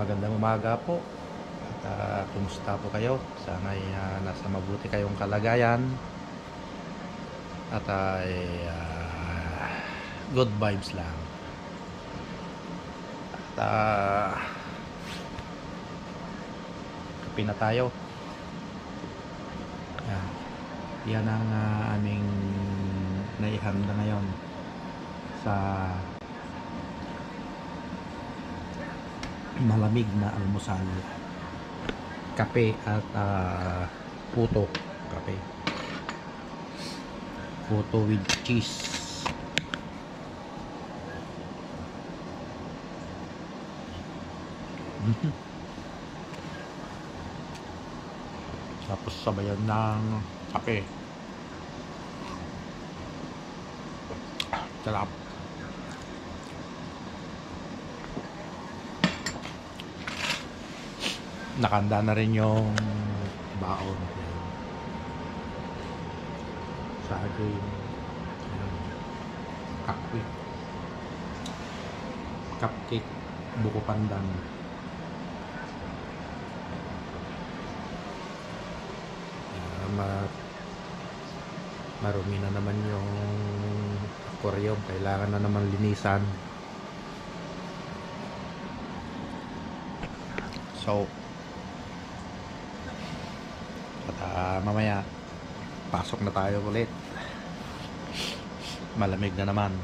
Magandang umaga po. At kumusta po kayo? Sana'y nasa mabuti kayong kalagayan. At good vibes lang. At kape na tayo. Yan ang aming naihanda ngayon sa malamig na almusal. Kape at puto. Kape. Puto with cheese. Tapos sabayan ng kape. Sarap. Nakanda na rin yung baon. Saging. Cupcake. Buko pandan. Marumi na naman yung aquarium. Kailangan na naman linisan. So at mamaya pasok na tayo ulit. Malamig na naman.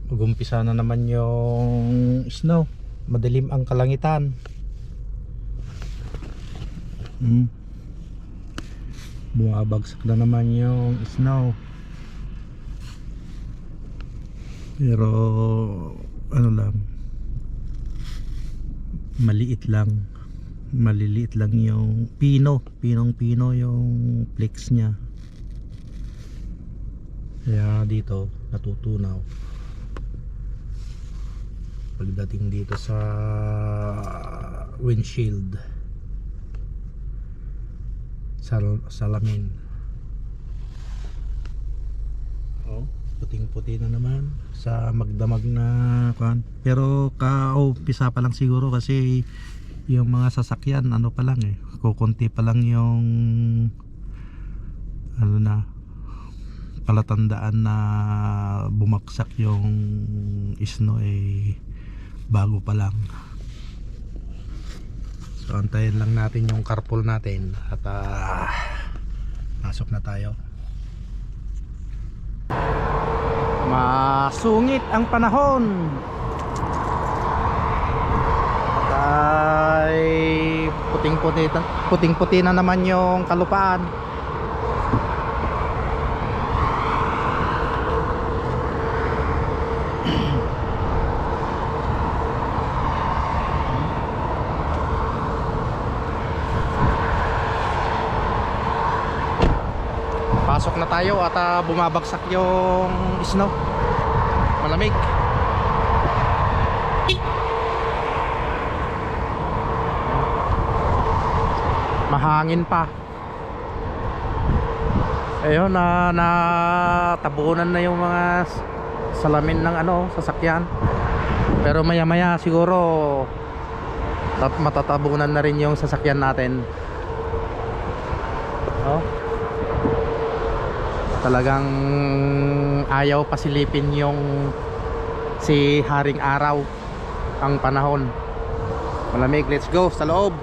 Mag-umpisa na naman yung snow. Madilim ang kalangitan. Bumabagsak na naman yung snow. Pero ano lang, maliliit lang yung pinong-pino yung flex niya. Kaya dito natutunaw. Pagdating dito sa windshield, salamin, puting-puti na naman sa magdamag na kan. Pero kaumpisa pa lang siguro kasi yung mga sasakyan pa lang kukunti pa lang yung palatandaan na bumagsak yung snow bago pa lang. So antayin lang natin yung carpool natin at pasok na tayo. Masungit ang panahon. Ay puting-puti na naman yung kalupaan. Pasok na tayo at bumabagsak yung snow. Malamig. Mahangin pa. Ayun tabunan na yung mga salamin ng sasakyan. Pero maya maya siguro matatabunan na rin yung sasakyan natin. Talagang ayaw pasilipin yung si Haring Araw ang panahon. Malamig. Let's go sa loob.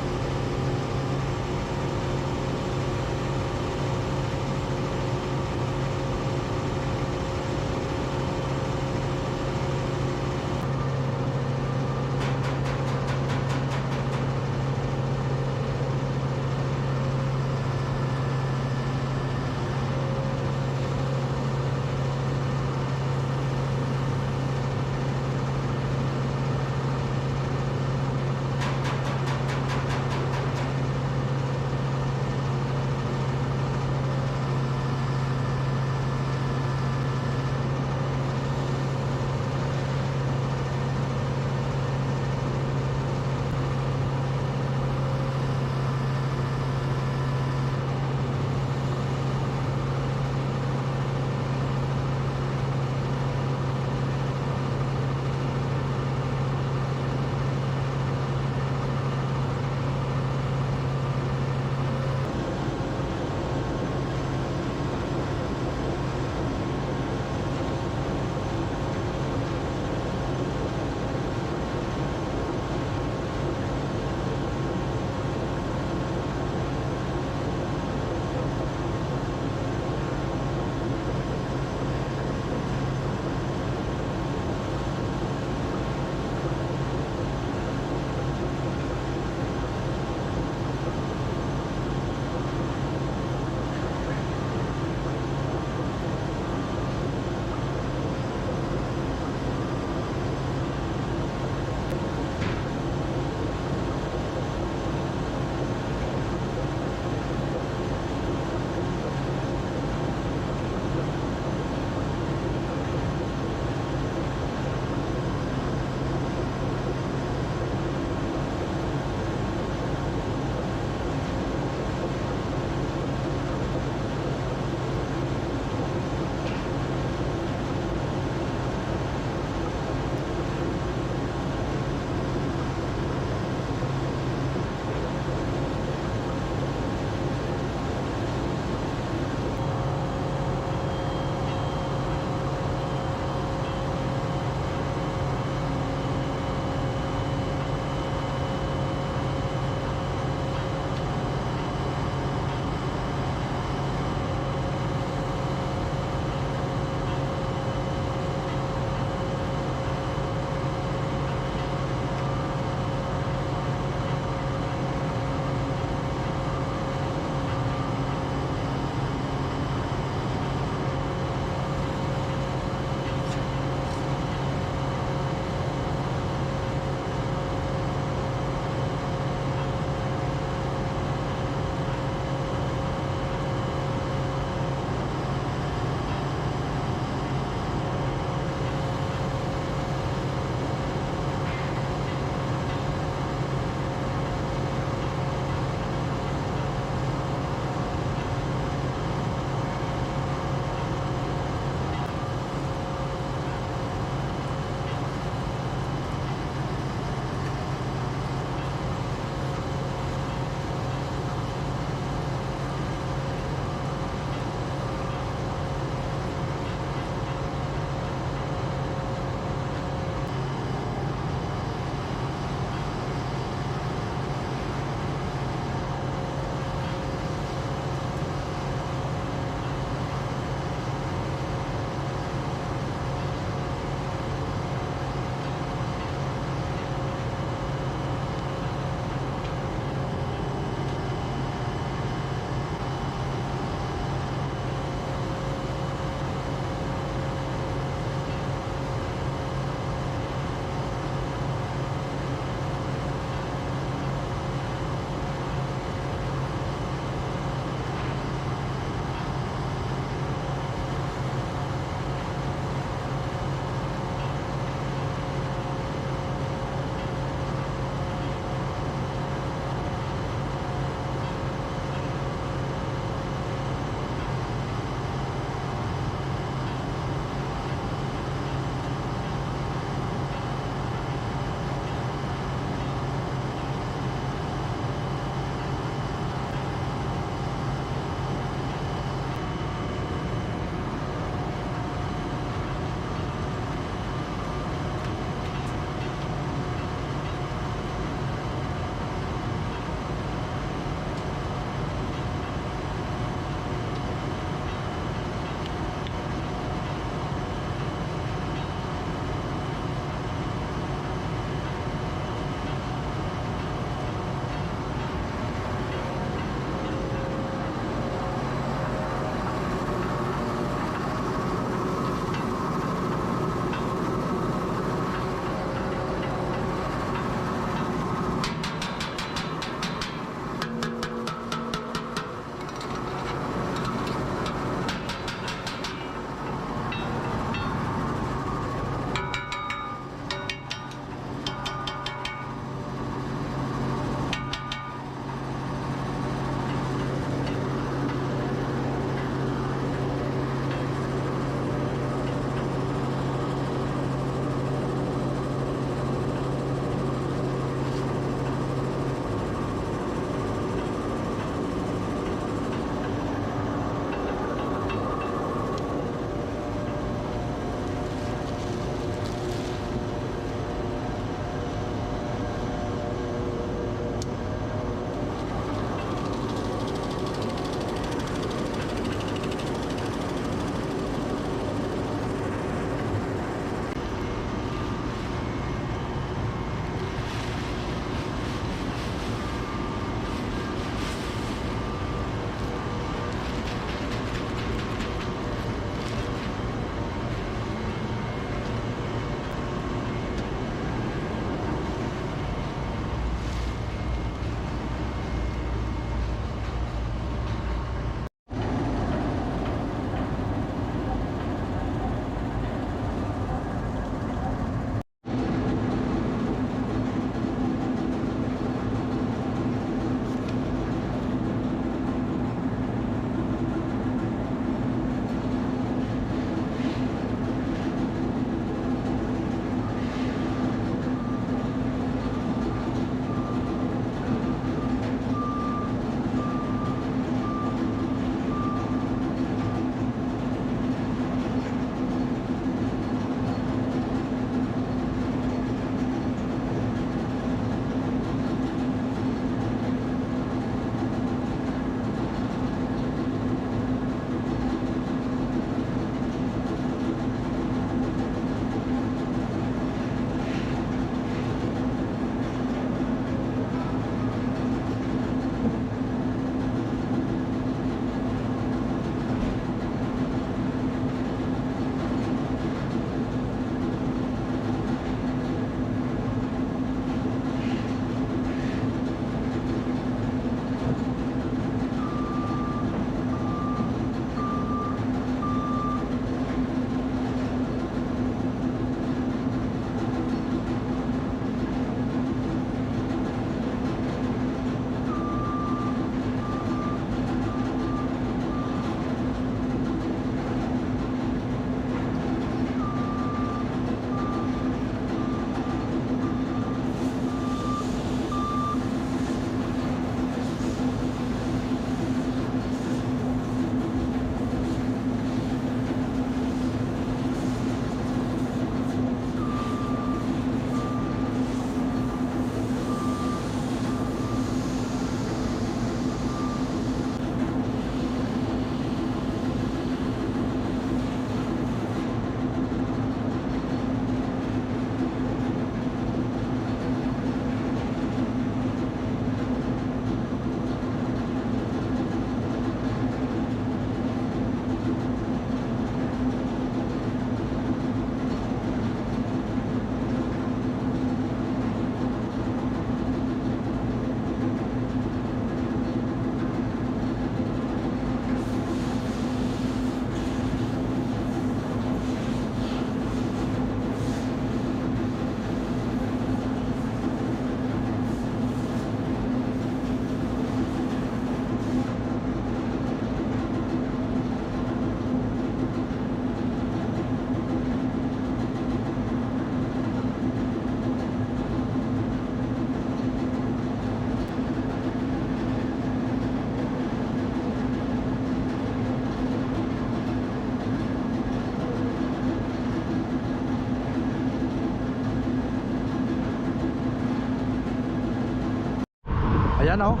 Ayan oh.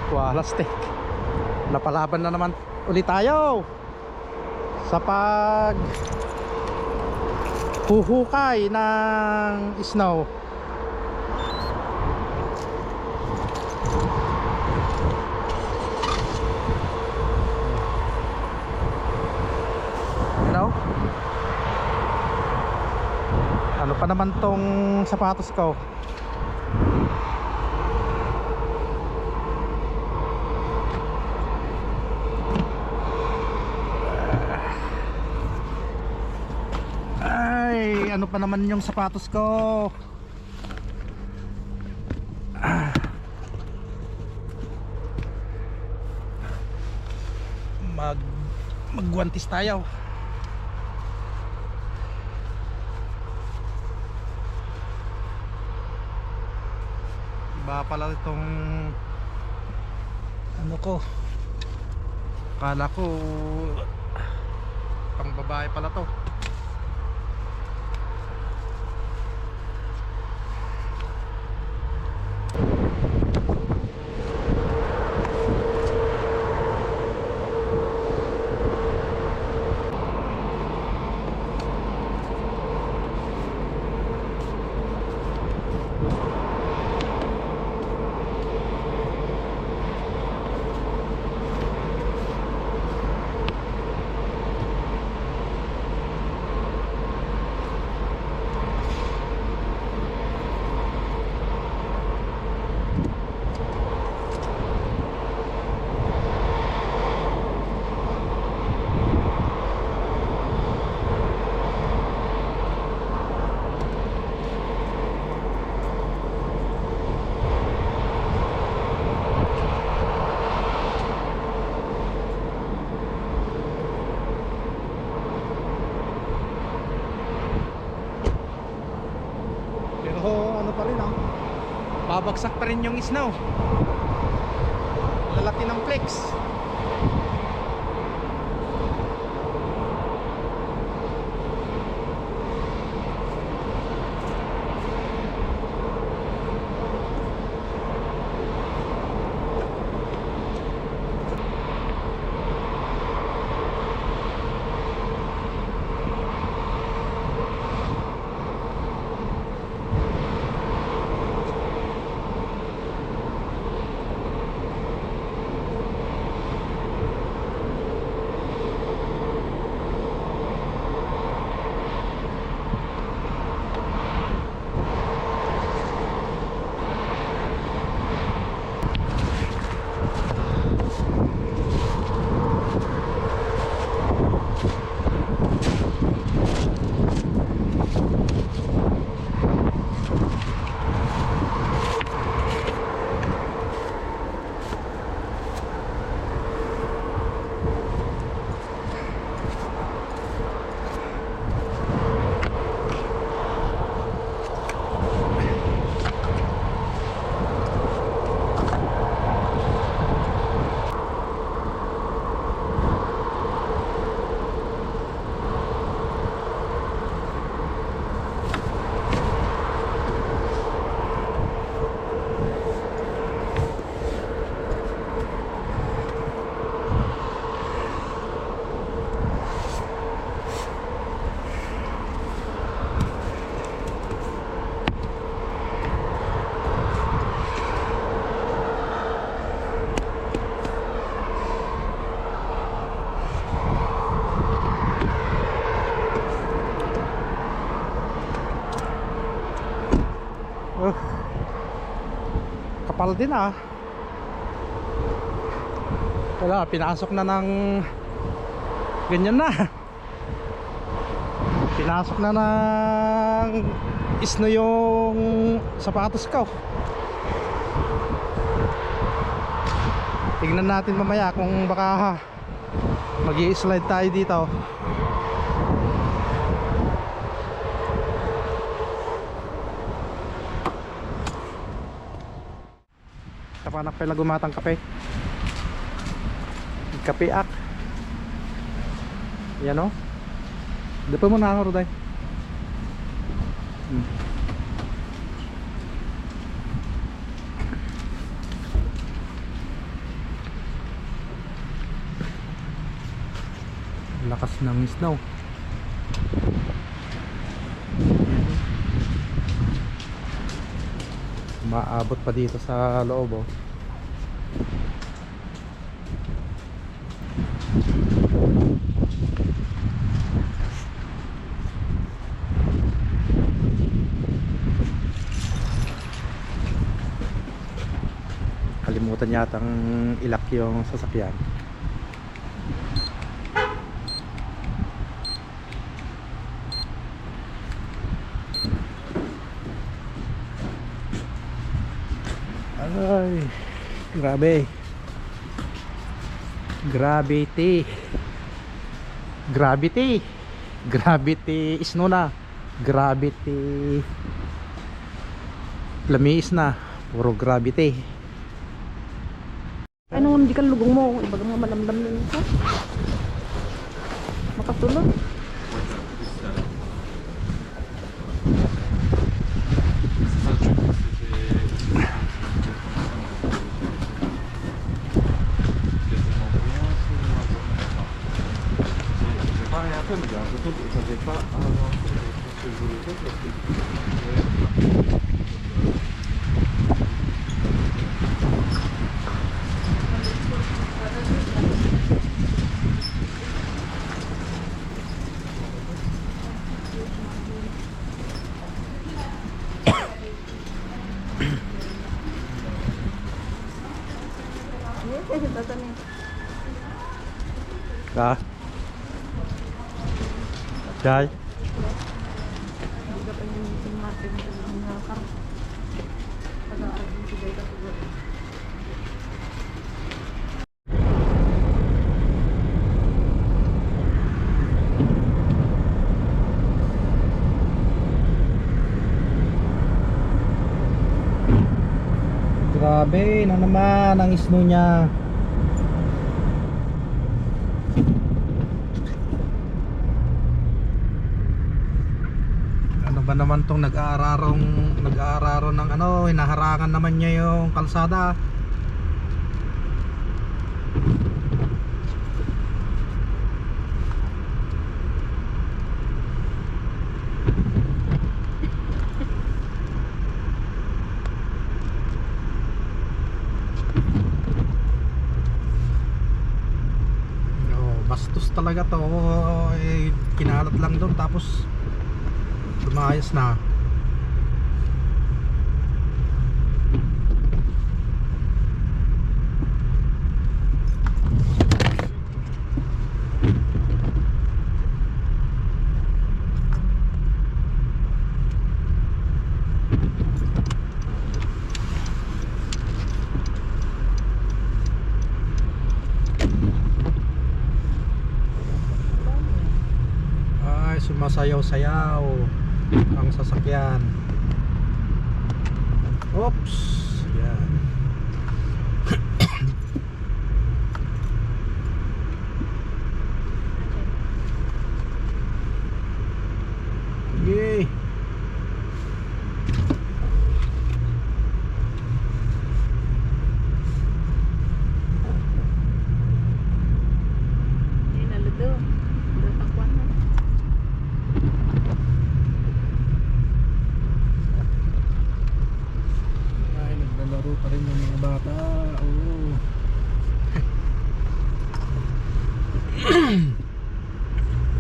Plastic. Napalaban na naman ulit tayo sa pag huhukay ng snow. Ano? Ano pa naman tong sapatos ko? Ay, ano pa naman yung sapatos ko? Magguantis tayo. Iba pala itong ano ko. Akala ko pang babae pala to. Babagsak pa rin yung snow. Lalaki ng flex. Kapal din ah. Wala, pinasok na ng ganyan na. Pinasok na ng snow yung sapatos ko. Tignan natin mamaya kung baka mag-i-slide tayo dito. Tapanak pala gumatang kape. Kape ak. Yan o. Depo mo na ako, Ruday. Lakas ng snow. Maabot pa dito sa loob, oh. Kalimutan yatang ilak yung sasakyan. Ay, grabe. Gravity. Gravity. Gravity is no na. Gravity. Lamis na. Puro gravity. Ano hindi ka lugong mo, ibaga mo malamdam nun ka. Makatulog. Ka? Jai? Grabe na naman ang snow niya. Ano ba naman tong nag-aararo ng ano, hinaharangan naman niya yung kalsada. Bastos talaga to, eh, kinalat lang doon tapos lumayas na. Sumasayaw-sayaw ang sasakyan. Oops, yan. Yay. Pa rin yung mga bata. Oh.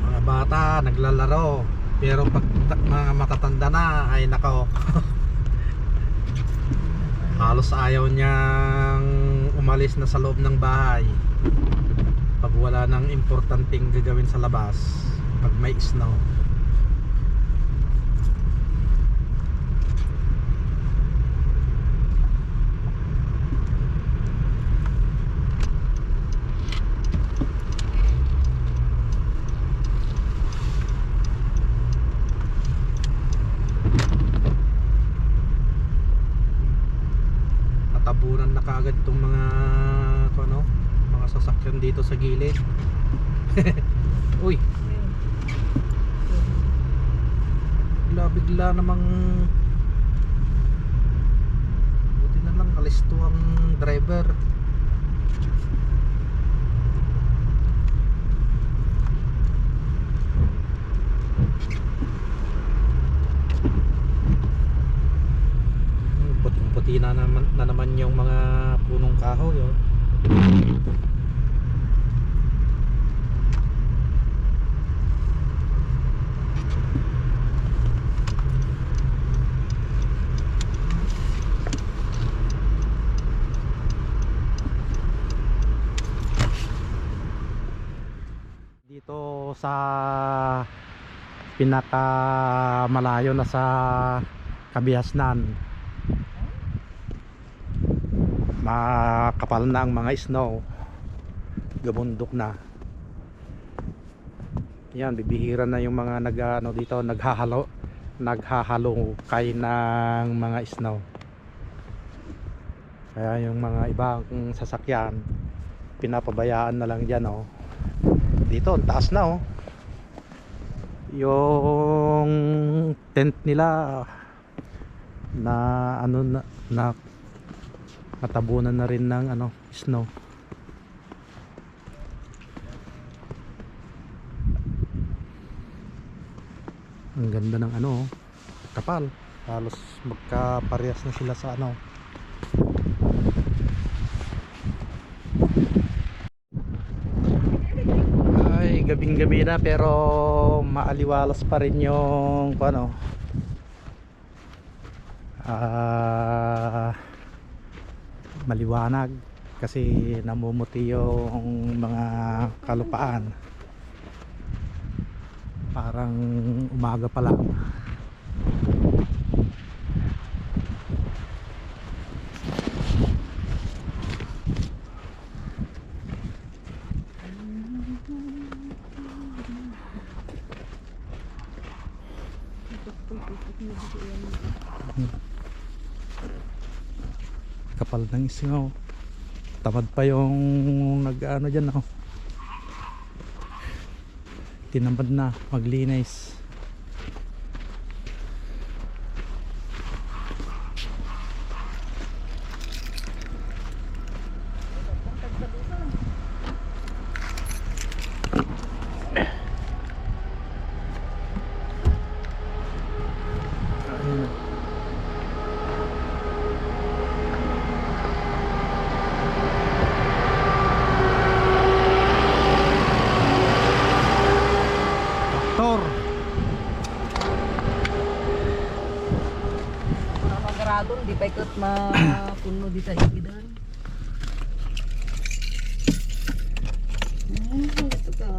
Mga bata naglalaro, pero pag mga matatanda na ay nako. Halos ayaw niyang umalis na sa loob ng bahay pag wala nang importanteng gagawin sa labas pag may snow. Tabunan na kaagad itong mga mga sasakyan dito sa gilid. Uy, bigla namang buti na lang alisto ang driver. na naman yung mga punong kahoy, oh. Dito sa pinaka malayo na sa Kabiasnan, makapal na ang mga snow, gabundok na yan. Bibihira na yung mga dito naghahalo kay ng mga snow, kaya yung mga ibang sasakyan pinapabayaan na lang dyan, oh. Dito ang taas na, oh. Yung tent nila na natabunan na rin ng snow. Ang ganda ng kapal, halos magkaparehas na sila sa ay gabing gabi na, pero maaliwalas pa rin yung maliwanag kasi namumuti yung mga kalupaan, parang umaga pa lang. Kapal ng snow, tamad pa yung dyan, oh. Tinamad na maglinis. Tor. Magaradon, di pa ikot mapuno di sa higidan. Ito ka.